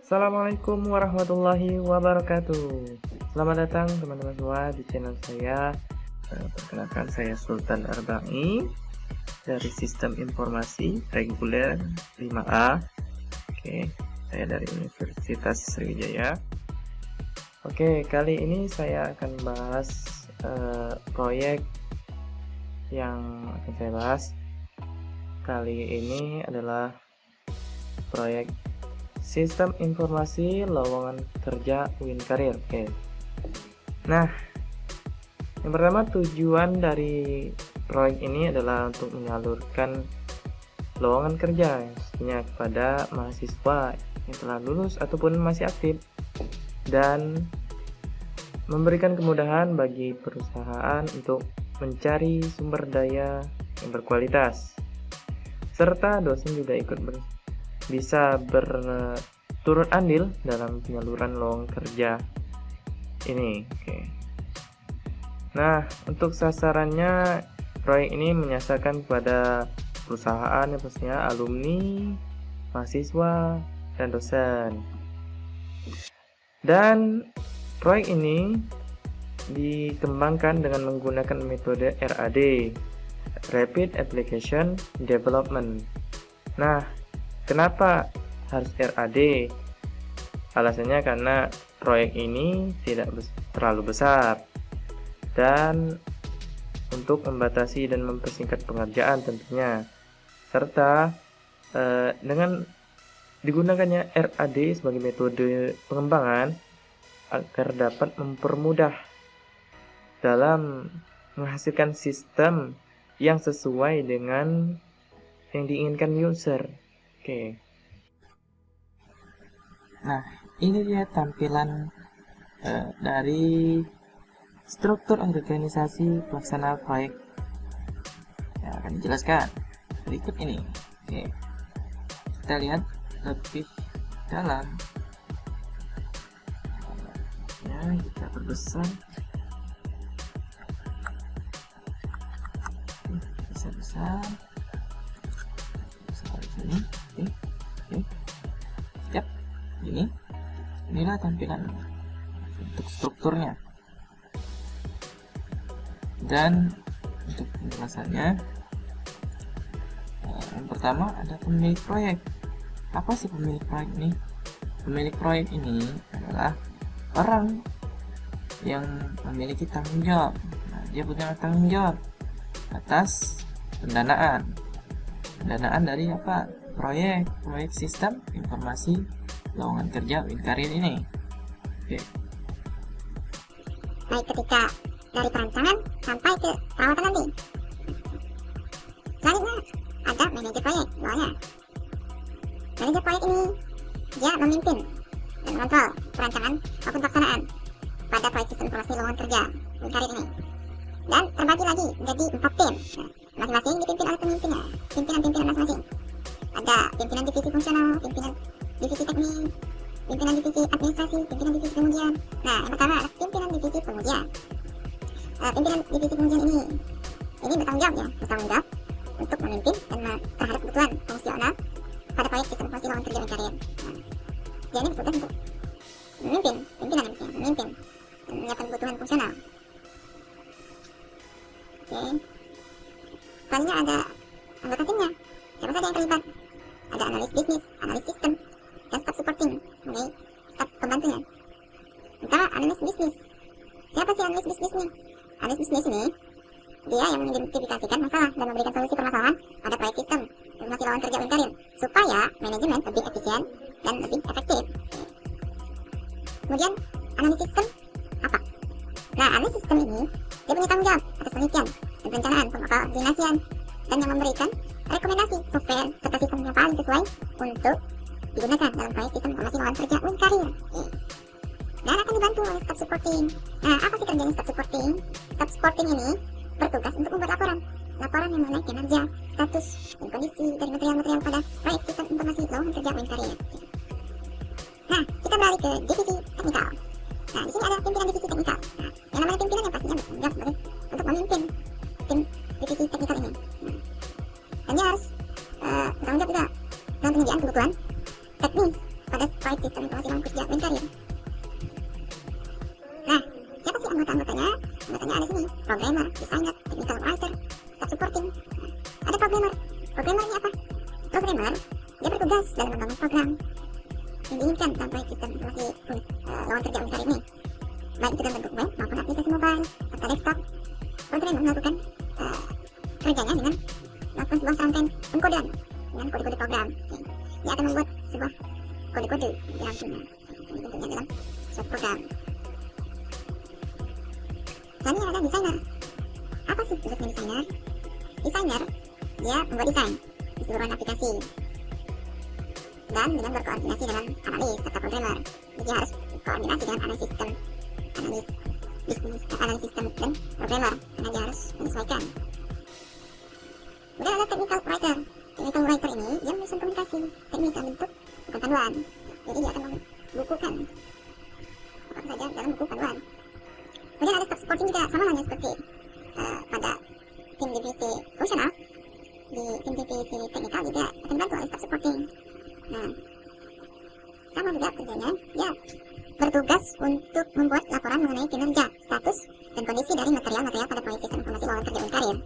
Assalamualaikum warahmatullahi wabarakatuh. Selamat datang teman-teman semua di channel saya. Perkenalkan, saya Sultan Arba'i dari Sistem Informasi Reguler 5A. Oke, saya dari Universitas Sriwijaya. Oke, kali ini saya akan bahas proyek yang akan saya bahas kali ini adalah proyek Sistem Informasi Lowongan Kerja Winkarir. Oke. Nah, yang pertama, tujuan dari proyek ini adalah untuk menyalurkan lowongan kerja pastinya kepada mahasiswa yang telah lulus ataupun masih aktif, dan memberikan kemudahan bagi perusahaan untuk mencari sumber daya yang berkualitas, serta dosen juga bisa berturut andil dalam penyaluran lowongan kerja ini. Oke. Nah, untuk sasarannya, proyek ini menyasarkan kepada perusahaan yang pastinya alumni, mahasiswa, dan dosen. Dan proyek ini dikembangkan dengan menggunakan metode RAD, Rapid Application Development. Nah, kenapa harus RAD? Alasannya karena proyek ini tidak terlalu besar, dan untuk membatasi dan mempersingkat pengerjaan tentunya, serta dengan digunakannya RAD sebagai metode pengembangan agar dapat mempermudah dalam menghasilkan sistem yang sesuai dengan yang diinginkan user. Oke. Nah, ini dia tampilan dari struktur organisasi pelaksana proyek yang akan dijelaskan berikut ini. Oke. Kita lihat lebih dalam. Ya, kita perbesar. Besar-besar. Besar sini. Oke. Yap, inilah tampilan untuk strukturnya. Dan untuk penjelasannya, yang pertama ada pemilik proyek. Apa sih pemilik proyek ini? Pemilik proyek ini adalah orang yang memiliki tanggung jawab. Nah, dia punya tanggung jawab atas pendanaan dari apa? Proyek Sistem Informasi Lowongan Kerja Winkarir ini. Oke. Baik ketika dari perancangan sampai ke perawatan nanti. Selanjutnya ada manajer proyek bawahnya. Manajer proyek ini dia memimpin dan mengontrol perancangan maupun pelaksanaan pada proyek Sistem Informasi Lowongan Kerja Winkarir ini. Dan terbagi lagi menjadi 4 tim. Nah, masing-masing dipimpin oleh pimpinan masing-masing. Ada pimpinan divisi fungsional, pimpinan divisi teknik, pimpinan divisi administrasi, pimpinan divisi pengujian. Nah, yang pertama adalah pimpinan divisi pengujian. Pimpinan divisi pengujian ini bertanggung jawab untuk memimpin dan terhadap kebutuhan fungsional pada proyek Sistem Informasi Lowongan Kerja Winkarir. Nah, dia ini bertugas untuk memimpin dan menyiapkan kebutuhan fungsional. Oke. Selanjutnya ada anggota timnya. Siapa saja yang terlibat? Ada analis bisnis, analis sistem, dan staf supporting, staf pembantunya. Pertama, analis bisnis. Siapa sih analis bisnis ini? Analis bisnis ini dia yang mengidentifikasikan masalah dan memberikan solusi permasalahan pada proyek Sistem Informasi Lowongan Kerja Winkarir supaya manajemen lebih efisien dan lebih efektif. Kemudian analis sistem apa? Nah, analis sistem ini dia punya tanggung jawab atas penelitian dan perencanaan, koordinasian, dan yang memberikan rekomendasi software serta sistem yang paling sesuai untuk digunakan dalam proyek Sistem Informasi Lowongan Kerja Winkarir. Dan akan dibantu oleh staff supporting. Nah, apa sih kerjanya staff supporting? Staff supporting ini bertugas untuk membuat laporan yang mengenai kinerja, status, dan kondisi dari material-material pada proyek Sistem Informasi Lowongan Kerja Winkarir. Nah, kita beralih ke divisi teknikal. Nah, di sini ada pimpinan divisi teknikal. Nah, yang namanya pimpinan yang pastinya bertanggung jawab sebagai untuk memimpin tim divisi teknikal ini. Nah, dan dia harus bertanggung jawab juga dalam penyediaan kebutuhan teknis pada proyek proyek sistem informasi lowongan kerja dan karir. Nah, siapa sih anggota-anggotanya? Anggotanya ada sini, programmer, designer, technical writer, staff supporting. Ada programmer. Programmer ini apa? Programmer, dia bertugas dalam membangun program yang diinginkan dalam proyek sistem informasi lowongan kerja dan karir ini. Baik itu dalam bentuk web maupun aplikasi mobile serta desktop. Programmer melakukan kerjanya dengan melakukan sebuah serangkaian pengkodean dengan kode-kode program. Dia akan membuat sebuah kode-kode yang bentuknya dalam suatu program. Dan ini ada desainer. Apa sih tugasnya desainer? Desainer, dia membuat desain keseluruhan aplikasi dan dengan berkoordinasi dengan analis serta programmer. Jadi dia harus koordinasi dengan analis sistem dan programmer karena dia harus menyesuaikan. Kemudian ada technical writer. Technical writer ini dia menyusun komunikasi teknis dalam bentuk bukan panduan. Jadi dia akan membukukan apa saja dalam buku panduan. Kemudian ada staff supporting juga, sama halnya seperti pada tim divisi fungsional. Di tim divisi teknikal juga akan dibantu oleh staff supporting. Nah, sama juga kerjanya, dia bertugas untuk membuat laporan mengenai kinerja, status, dan kondisi dari material-material pada proyek sistem informasi lowongan kerja dan karir.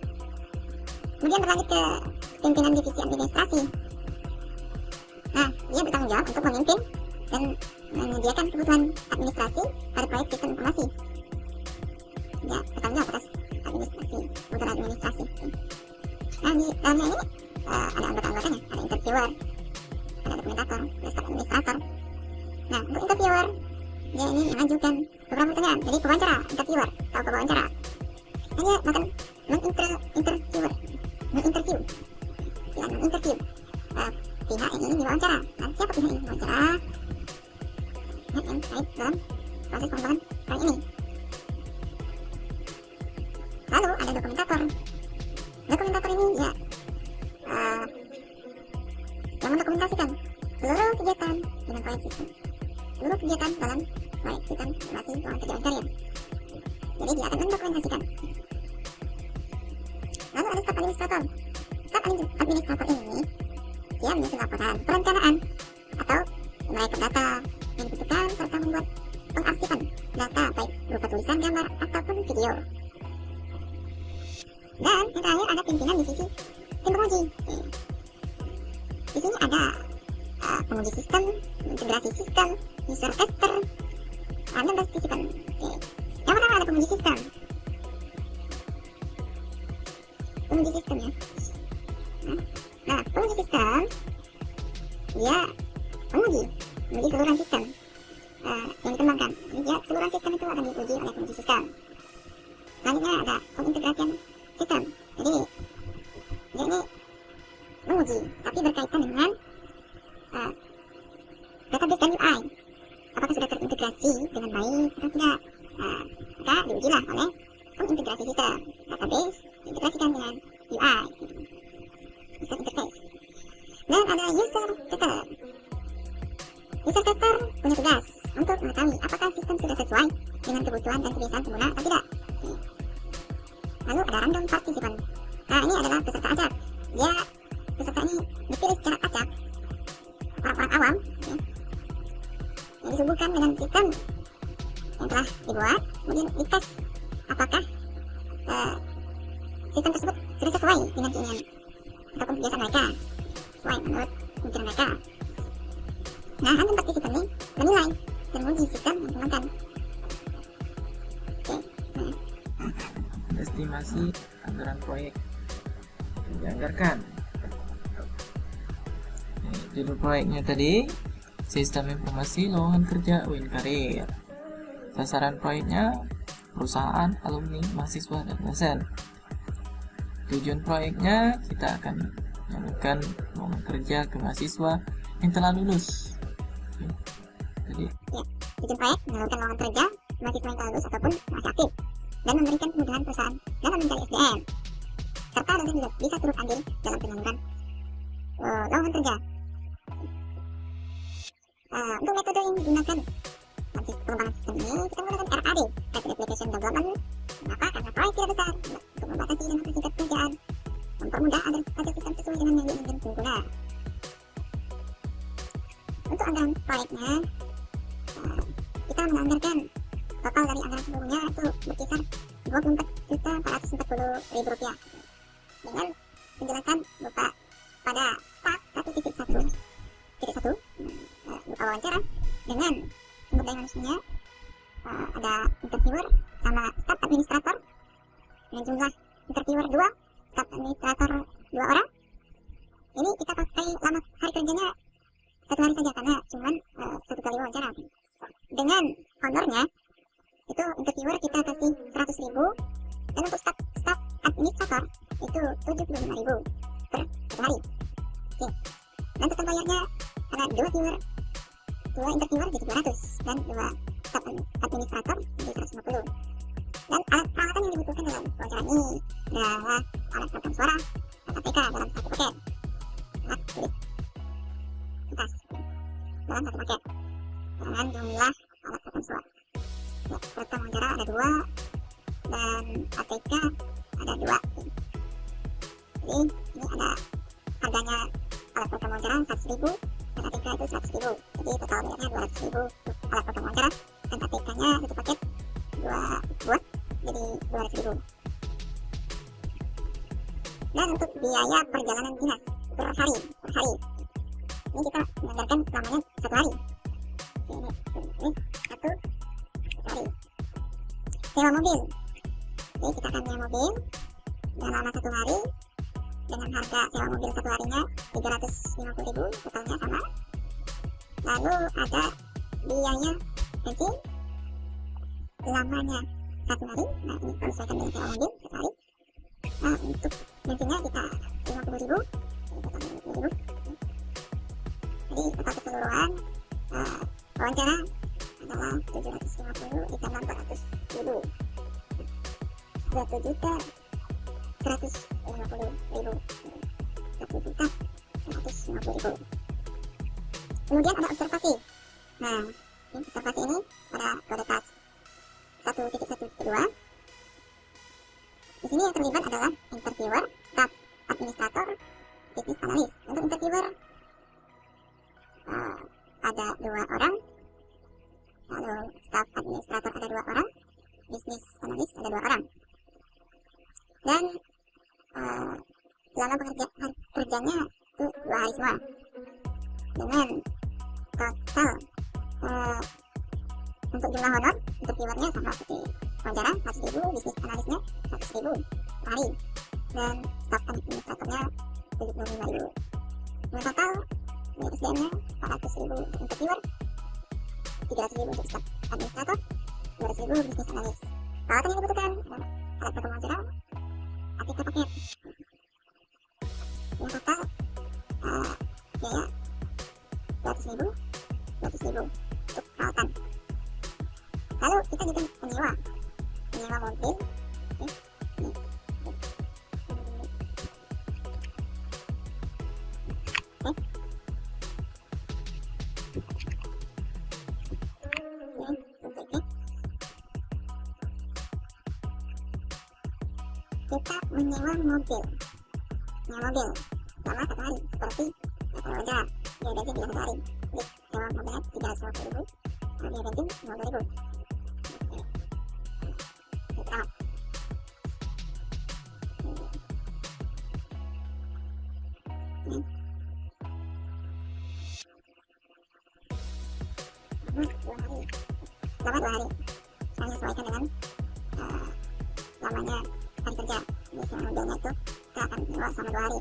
Kemudian berlanjut ke pimpinan divisi administrasi. Nah, dia bertanggung jawab untuk memimpin dan menyediakan kebutuhan administrasi pada proyek sistem informasi. Dia bertanggung jawab atas kebutuhan administrasi. Nah, di dalamnya ini ada anggota-anggotanya, ada interviewer, ada dokumentator, ada staff administrator. Nah, untuk interviewer, dia ini mengajukan beberapa pertanyaan. Jadi pewawancara, interviewer, atau pewawancara. Dan dia akan menginterview pihak yang ingin diwawancara. Nah, siapa pihak yang diwawancara? Pihak yang terkait dalam proses pengembangan proyek ini. Lalu ada dokumentator. Dokumentator ini ya yang mendokumentasikan seluruh kegiatan dengan proyek sistem, seluruh kegiatan dalam proyek sistem informasi lowongan kerja dan karir. Jadi dia akan mendokumentasikan. Lalu ada staf administrator. Staf administrator ini dia menyusun laporan perencanaan atau merekod data yang dibutuhkan serta membuat pengarsipan data baik berupa tulisan, gambar ataupun video. Dan yang terakhir ada pimpinan divisi tim penguji. Di sini ada penguji sistem, integrasi sistem, user tester, ada partisipan. Yang pertama ada penguji sistem. Penguji sistem ya. Nah, penguji sistem dia menguji keseluruhan sistem yang dikembangkan. Jadi dia keseluruhan sistem itu akan diuji oleh penguji sistem. Selanjutnya ada pengintegrasian sistem. Jadi dia ini menguji, tapi berkaitan dengan database dan UI. Apakah sudah terintegrasi dengan baik atau tidak? Maka diujilah oleh pengintegrasi sistem. Database diintegrasikan dengan UI, user interface. Dan ada user tester. User tester punya tugas untuk mengetahui apakah sistem sudah sesuai dengan kebutuhan dan kebiasaan pengguna atau tidak. Lalu ada random participant. Nah, ini adalah peserta acak. Peserta ini dipilih secara acak, orang-orang awam ya, yang disuguhkan dengan sistem yang telah dibuat, kemudian dites apakah sistem tersebut sudah sesuai dengan keinginan ataupun kebiasaan mereka, sesuai menurut pemikiran mereka. Nah, random participant ini menilai dan menguji sistem yang dikembangkan. Estimasi anggaran proyek yang dianggarkan. Judul proyeknya tadi Sistem Informasi Lowongan Kerja UIN Karir. Sasaran proyeknya perusahaan, alumni, mahasiswa, dan dosen. Tujuan proyeknya kita akan menyalurkan lowongan kerja ke mahasiswa yang telah lulus. Jadi tujuan proyek menyalurkan lowongan kerja ke mahasiswa yang telah lulus ataupun masih aktif dan memberikan kemudahan perusahaan dalam mencari SDM, serta dosen juga bisa turut andil dalam penyaluran lowongan kerja. Untuk metode yang digunakan pengembangan sistem ini, kita menggunakan RAD, Rapid Application Development. Kenapa? Karena proyek tidak besar, untuk membatasi dan mempersingkat pekerjaan, mempermudah agar hasil sistem sesuai dengan yang diinginkan pengguna. untuk anggaran proyeknya, kita menganggarkan total dari anggaran seluruhnya itu berkisar Rp24.440.000 dengan penjelasan berupa pada pas 1.1 berupa wawancara dengan sumber daya manusianya, ada interviewer sama staf administrator dengan jumlah interviewer 2, staf administrator 2 orang. Ini kita pakai lama hari kerjanya 1 hari saja karena cuman 1 kali wawancara. Dengan honornya itu interviewer kita kasih 100.000 dan untuk staf administrator itu 75.000 per hari. Oke. Dan total bayarnya ada 2 interviewer jadi 200 dan 2 staf administrator jadi 150. Dan alat peralatan yang dibutuhkan dalam wawancara ini adalah alat rekam suara KPK dalam satu paket, alat tulis kertas dalam satu paket dengan jumlah alat rekam suara. Ya, rekam wawancara ada 2 dan ATK ada 2. Jadi ini ada harganya alat rekam wawancara 100.000 dan ATK itu 100.000. Jadi total bayarnya 200.000 alat rekam wawancara dan ATK-nya satu paket 2 buat jadi 200.000. Dan untuk biaya perjalanan dinas per hari ini kita menganggarkan lamanya 1 hari. Ini 1 hari. Sewa mobil, jadi kita akan sewa mobil selama 1 hari dengan harga sewa mobil 1 harinya 350.000, totalnya sama. Lalu ada biaya bensin lamanya 1 hari. Nah ini disesuaikan dengan sewa mobil 1 hari. Nah untuk bensinnya kita 50.000, jadi total keseluruhan wawancara adalah 750 ditambah 400.000, 1.150.000. Kemudian ada observasi. Nah ini observasi ini pada kode tas 1.1.2. Di sini yang terlibat adalah interviewer, staf administrator, bisnis analis. Untuk interviewer ada 2 orang, lalu staf administrator ada 2 orang, bisnis analis ada 2 orang. Dan lama kerjanya itu 2 hari semua. Dengan total untuk jumlah honor interviewernya sama seperti wawancara 100.000, bisnis analisnya 100.000 per hari, dan staf administratornya 75.000. Dengan total SDM-nya 400.000 untuk interviewer, 300.000 untuk staf administrator, 200.000 bisnis analis. Peralatan yang dibutuhkan adalah alat rekam wawancara, ATK paket. Dengan total biaya 200.000 untuk peralatan. Lalu kita juga menyewa mobil. Kita menyewa mobil selama 1 hari seperti wawancara. Biaya bensin juga 1 hari. Jadi sewa mobilnya 350.000, biaya bensin 50.000. Selama 2 hari. Saya sesuaikan dengan lamanya hari kerja. Jadi sewa mobilnya itu kita akan sewa selama 2 hari.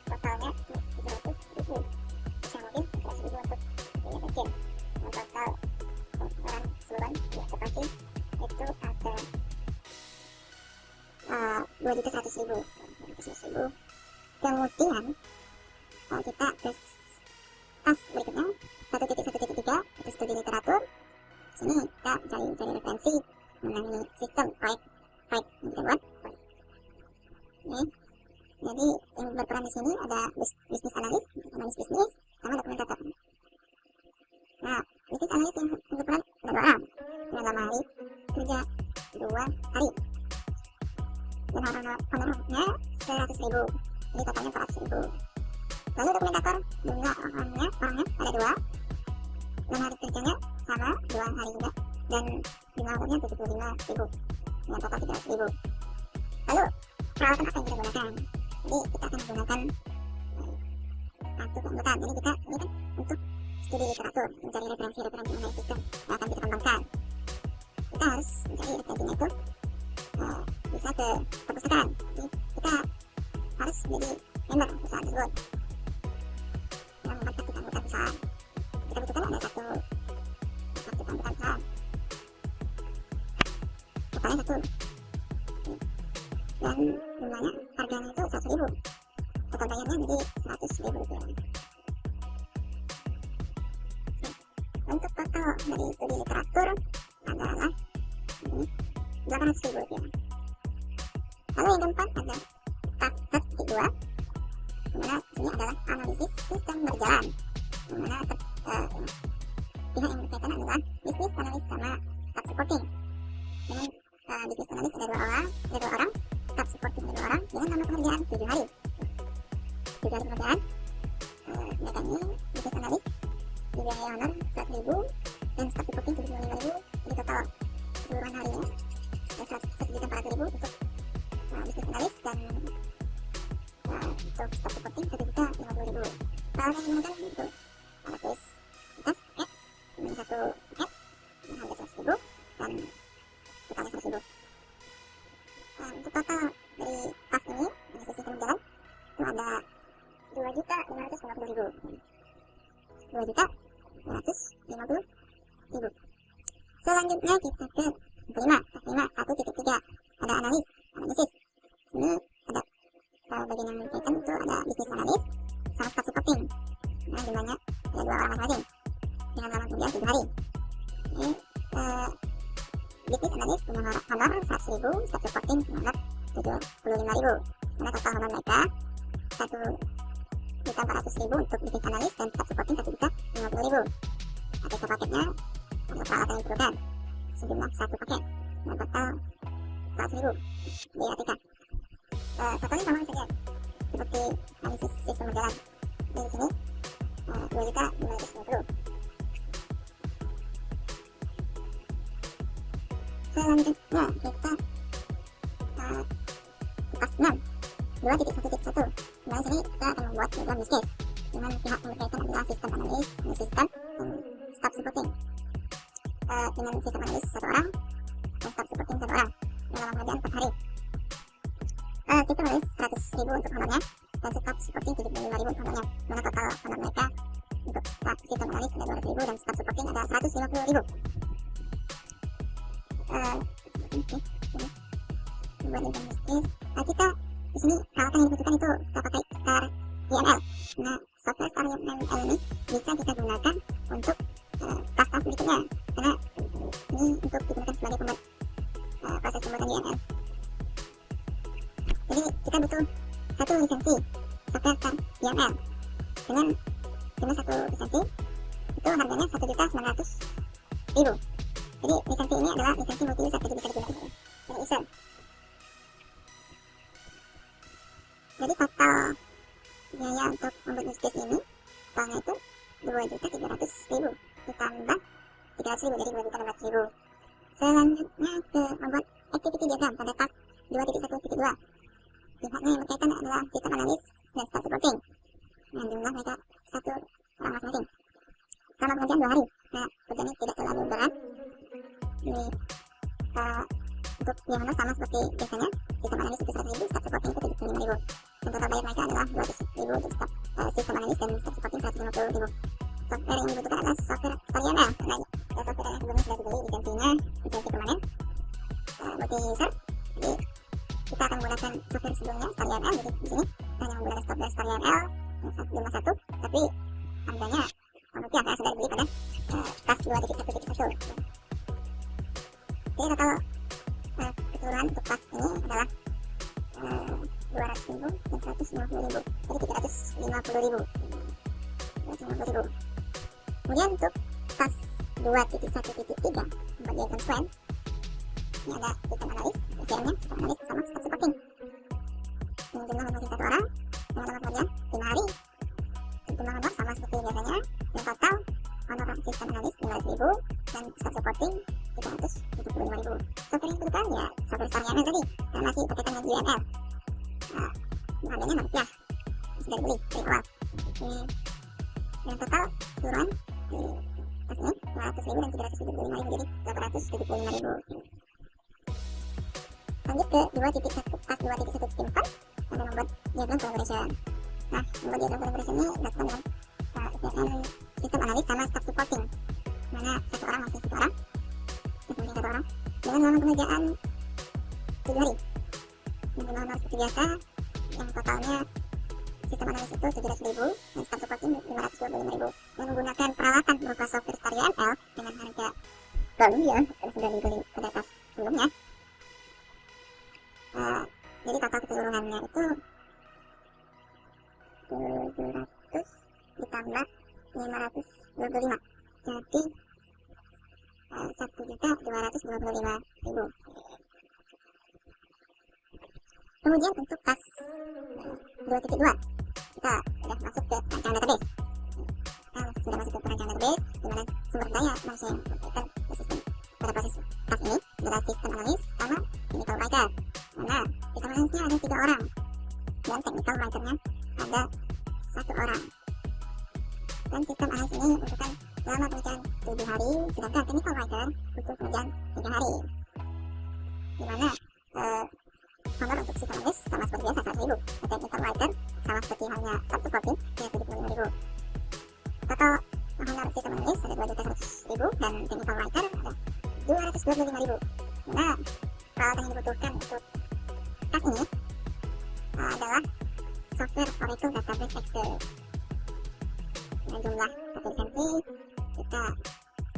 Totalnya 700.000. Sewa mobil 100.000 untuk biaya bensin. Dengan total pengeluaran keseluruhan di observasi itu ada 2.100.000. Kemudian kita ke tas berikutnya 1.1.3 itu studi literatur. Sini kita cari referensi mengenai sistem proyek yang kita buat. Ini jadi yang berperan di sini ada bisnis analis bisnis sama dokumentator. Nah bisnis analis yang berperan ada 2 orang dengan lama hari kerja 2 hari dan honornya 100.000, jadi totalnya 400.000. Lalu dokumentator jumlah orangnya 2, dan hari kerjanya sama 2 hari juga, dan jumlah ordernya 75.000 dengan total 300.000. Lalu peralatan apa yang kita gunakan? Jadi kita akan menggunakan kartu keanggotaan. Jadi kita ini kan untuk studi literatur, mencari referensi-referensi mengenai sistem yang akan kita kembangkan. Kita harus mencari referensinya itu bisa ke perpustakaan. Jadi kita harus menjadi member perusahaan tersebut yang membuat kartu keanggotaan perusahaan. Kita butuhkan ada satu kartu keanggotaan perusahaan, totalnya 1, dan jumlahnya, harganya itu 100.000. Total bayarnya jadi 100.000 rupiah. Untuk total dari studi literatur adalah 800.000 rupiah. Lalu yang keempat ada tas 1.2, dimana ini adalah analisis sistem berjalan, dimana pihak yang berkaitan adalah bisnis analis sama staff supporting. Dengan bisnis analis ada dua orang, staff supporting ada 2 orang, dengan lama pengerjaan 7 hari. 7 hari pengerjaan. Mereka ini bisnis analis dibiayai honor 100.000 dan staff supporting 75.000. Jadi total keseluruhan harinya 1.400.000 untuk bisnis analis, dan untuk staff supporting 1.050.000. Peralatan yang digunakan itu alat tulis kertas, paket, dengan 1 paket dengan harga 100.000 dan totalnya 100.000. Untuk total dari tas ini dari sisi penjualan itu ada 2.550.000. 2.550.000. Selanjutnya kita ke kelima, tas 5, 1.3, ada analisis. Ini ada bagian yang berkaitan itu ada bisnis analis sama staff supporting. Nah, jumlahnya ada 2 orang masing-masing dengan lama pengerjaan 7 hari. Ini bisnis analis punya honor 100.000, staff supporting honor 75.000. Karena total honor mereka 1.400.000 untuk bisnis analis dan staff supporting 1.050.000. ATK paketnya ada peralatan yang diperlukan sejumlah 1 paket dengan total 100.000 di ATK. Totalnya sama saja seperti analisis sistem berjalan. Di sini 2.550.000. Selanjutnya kita tas 6, 2.1.1. Nah, di sini kita akan membuat program use case dengan pihak yang berkaitan adalah sistem analis, sistem, dan staff supporting. Dengan sistem analis 1 orang dan staff supporting 1 orang dalam pengerjaan 4 hari. Sistem analis 100.000 untuk honornya dan staff supporting 75.000 untuk honornya. Mana total honor mereka untuk sistem analis ada 200.000 dan staff supporting ada 150.000. Buat program use case, kita di sini peralatan yang dibutuhkan itu kita pakai Star YML. Nah, software Star YML ini bisa kita gunakan untuk tas-tas berikutnya, karena ini untuk digunakan sebagai pembuat proses pembuatan YML. Jadi kita butuh 1 lisensi software Star YML dengan 1 lisensi itu harganya 1.900.000. Jadi lisensi ini adalah lisensi multi user, jadi bisa digunakan oleh user. Jadi total biaya untuk membuat use case ini totalnya itu 2.300.000 ditambah 300.000 jadi 2.600.000. Selanjutnya ke membuat activity diagram pada tas 2.1.2. Pihaknya yang berkaitan adalah sistem analis dan staff supporting. Nah, jumlah mereka 1 orang masing-masing. Selama pengerjaan 2 hari. Nah, kerjanya tidak terlalu berat. Ini untuk yang honor sama seperti biasanya. Sistem analis itu 100.000, staff supporting itu 75.000. Dan total bayar mereka adalah 200.000 untuk sistem analis dan staff supporting 150.000. Software yang dibutuhkan adalah software Star YML. Nah, software yang sebelumnya sudah dibeli lisensinya, lisensi permanen, multi user. Jadi kita akan menggunakan software sebelumnya Star YML. Jadi di sini hanya menggunakan software Star YML jumlah 1, tapi harganya rupiah karena sudah dibeli pada tas 2.1.1. Jadi total keseluruhan untuk tas ini adalah 200.000 dan 150.000, jadi 350.000. Kemudian untuk tas 2.1.3 buat diagram square, ini ada sistem analis, SDM-nya, sistem analis sama staff supporting. Dengan jumlah masing-masing 1 orang, dengan lama pengerjaan 5 hari. Jumlah honor sama seperti biasanya, dan total sistem analis 500.000 dan staff supporting 375.000. Software yang dibutuhkan ya software store YAML tadi, karena masih pakai teknologi UML. Nah, harganya Rp6, sudah dibeli dari awal. Ini yang total keseluruhan di tas ini 500.000 dan 375.000, jadi 875.000. Lanjut ke 2.1, tas 2.1.4 dan membuat diagram collaboration. Nah, membuat diagram collaboration ini dilakukan dengan sistem analis sama staff supporting, mana satu orang masing satu orang, dengan lama pengerjaan 7 hari. Menggunakan mouse seperti biasa, yang totalnya sistem analis itu 700.000 dan staff supporting 525.000, dan menggunakan peralatan berupa software Star UML dengan harga baru ya, sudah dibeli pada tas sebelumnya. Jadi total keseluruhannya itu 700 ditambah 525, jadi 1.225.000. Kemudian untuk tas 2.2 kita sudah masuk ke perancangan database. Sudah masuk ke perancangan database, di mana sumber daya manusia yang berkaitan ke sistem pada proses tas ini adalah sistem analis sama technical writer. Nah, sistem analisnya ada 3 orang dan technical writernya ada 1 orang. Dan sistem analis ini membutuhkan lama pengerjaan 7 hari, sedangkan technical writer butuh pengerjaan 3 hari. Dimana honor untuk sistem analis sama seperti biasa 100.000, technical writer sama seperti halnya staff supporting 375.000. Total honor sistem analis ada 2.100.000 dan technical writer ada 225.000. Nah, peralatan yang dibutuhkan untuk tas ini adalah software Oracle Database Excel. Dengan jumlah 1 lisensi, kita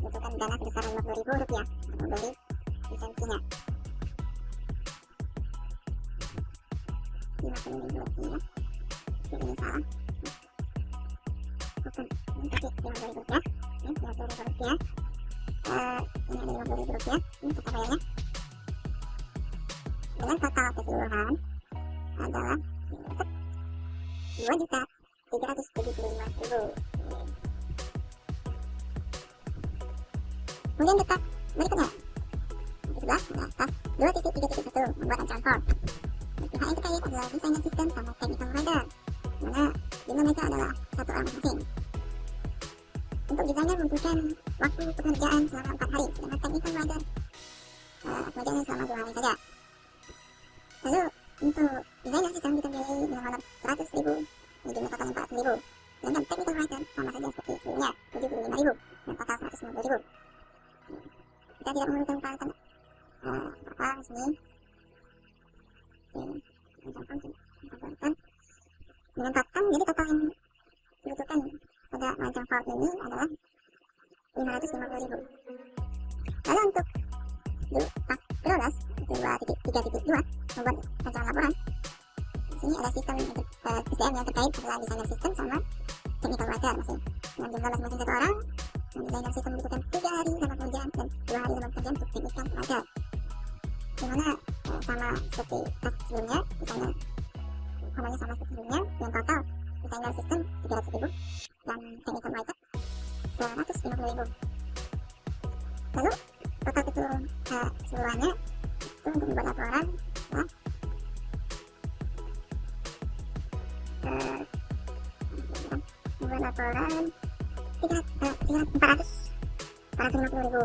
butuhkan dana sebesar Rp50.000 untuk membeli lisensinya. Rp50.000 ya, ini salah. Bukan, ini tapi Rp50.000 ya, ini Rp50.000. Ini ada Rp50.000, ini total bayarnya. Dengan total keseluruhan adalah 2.375.000. Kemudian ke tas berikutnya, di sebelah ada tas 2.3.1 membuat rancangan form. Pihak yang terkait adalah desainer sistem sama technical writer, mana jumlah mereka adalah 1 orang masing-masing. Untuk desainer membutuhkan waktu pengerjaan selama 4 hari, sedangkan technical writer pengerjaannya selama 2 hari saja. Lalu untuk desainer sistem kita pilih dengan honor 100.000, ini jumlah total 400.000. Sedangkan technical writer sama saja seperti sebelumnya, 75.000 dan total 150.000. Kita tidak memerlukan peralatan apa di sini. Dengan total, jadi total yang dibutuhkan pada rancang form ini adalah 550.000. Lalu untuk tas 3.2 membuat rancangan laporan. Di sini ada sistem SDM yang terkait adalah desainer sistem sama technical writer masing. Dengan jumlah masing-masing 1 orang, dan desainer sistem membutuhkan 3 hari lama pengerjaan dan 2 hari lama pengerjaan untuk technical writer. Dimana sama seperti tas sebelumnya, desainer honornya sama seperti sebelumnya, dan total desainer sistem 300.000 dan technical writer 150.000. Lalu total keseluruhannya itu untuk membuat laporan ya, membuat laporan 450.000.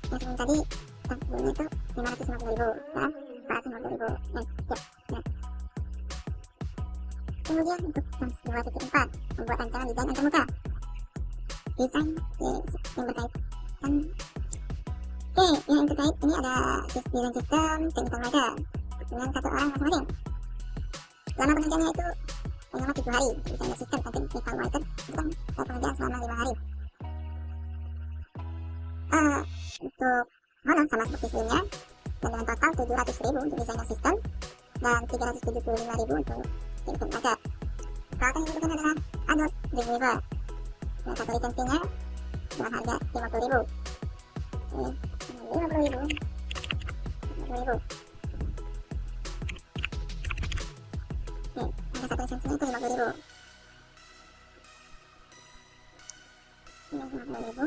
Yang sebelum tadi tas sebelumnya itu 550.000, sekarang 450.000. Ya. Kemudian untuk tas 2.4 membuat rancangan desain antarmuka. Desain yang berkaitan. Yang terkait ini ada desain sistem technical writer dengan 1 orang masing-masing. Lama pengerjaannya itu selama 7 hari. Desainer sistem dan technical writer itu kan pengerjaan selama 5 hari. Untuk honor sama seperti sebelumnya, dan dengan total 700.000 untuk desainer sistem dan 375.000 untuk technical writer. Peralatan yang dibutuhkan adalah Adobe Dreamweaver dengan 1 lisensinya dengan harga Rp50.000. Rp50.000. Harga 1 lisensinya itu Rp50.000. Ini 50.000.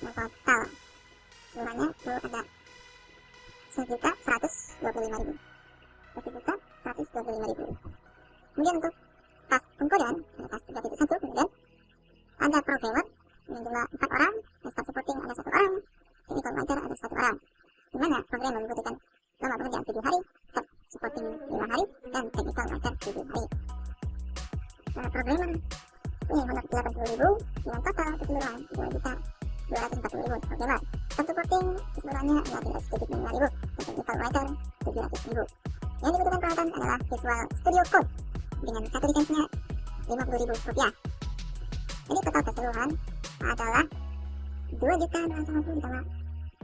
Nah, total seluruhnya itu ada 1.125.000. 1.125.000. Kemudian untuk tas pengkodean, ada tas 3.1, kemudian ada programmer dengan jumlah 4 orang, staff supporting ada 1 orang, technical writer ada 1 orang. Di mana programmer membutuhkan lama pekerjaan 7 hari, staff supporting 5 hari, dan technical writer 7 hari. Programmer punya honor 80.000 dengan total keseluruhan 2.240.000 programmer. Staff supporting keseluruhannya adalah 375.000 dan technical writer 700.000. Yang dibutuhkan peralatan adalah Visual Studio Code dengan satu lisensinya Rp50.000. Jadi total keseluruhan adalah 2.250 ditambah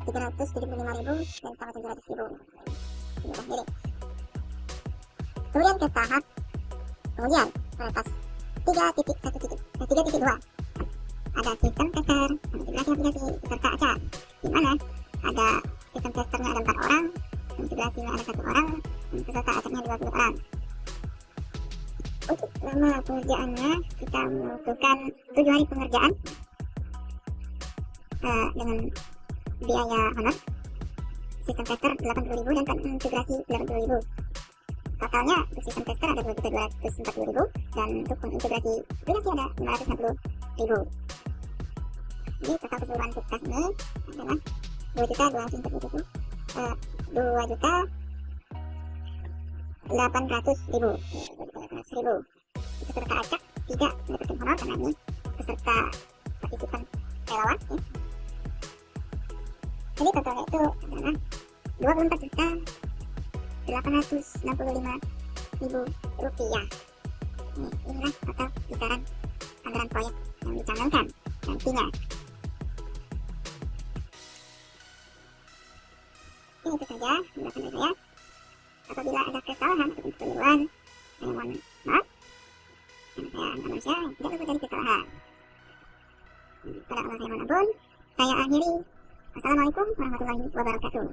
375.000 dan tambah 700.000. Ini kemudian ke tahap kemudian pada tas 3.2 ada sistem tester, integrasi aplikasi beserta acak, di mana ada sistem testernya ada 4 orang, integrasinya ada 1 orang, dan peserta acaknya 20 orang. Untuk lama pengerjaannya kita membutuhkan 7 hari pengerjaan dengan biaya honor sistem tester 80.000 dan integrasi 80.000. Totalnya untuk sistem tester ada 2.240.000 dan untuk integrasi aplikasi ada 560.000. Jadi total keseluruhan untuk tas ini adalah 2.240.000, 2.800.000. Peserta acak tidak mendapatkan honor karena ini peserta partisipan relawan. Jadi totalnya itu adalah 24.865.000 rupiah. Inilah total kisaran anggaran proyek yang dicanangkan nantinya. Ini itu saja penjelasan dari saya. Apabila ada kesalahan atau kekeliruan, saya mohon maaf. Karena saya manusia yang tidak luput dari kesalahan. Pada Allah saya mohon ampun. Saya akhiri. Assalamualaikum warahmatullahi wabarakatuh.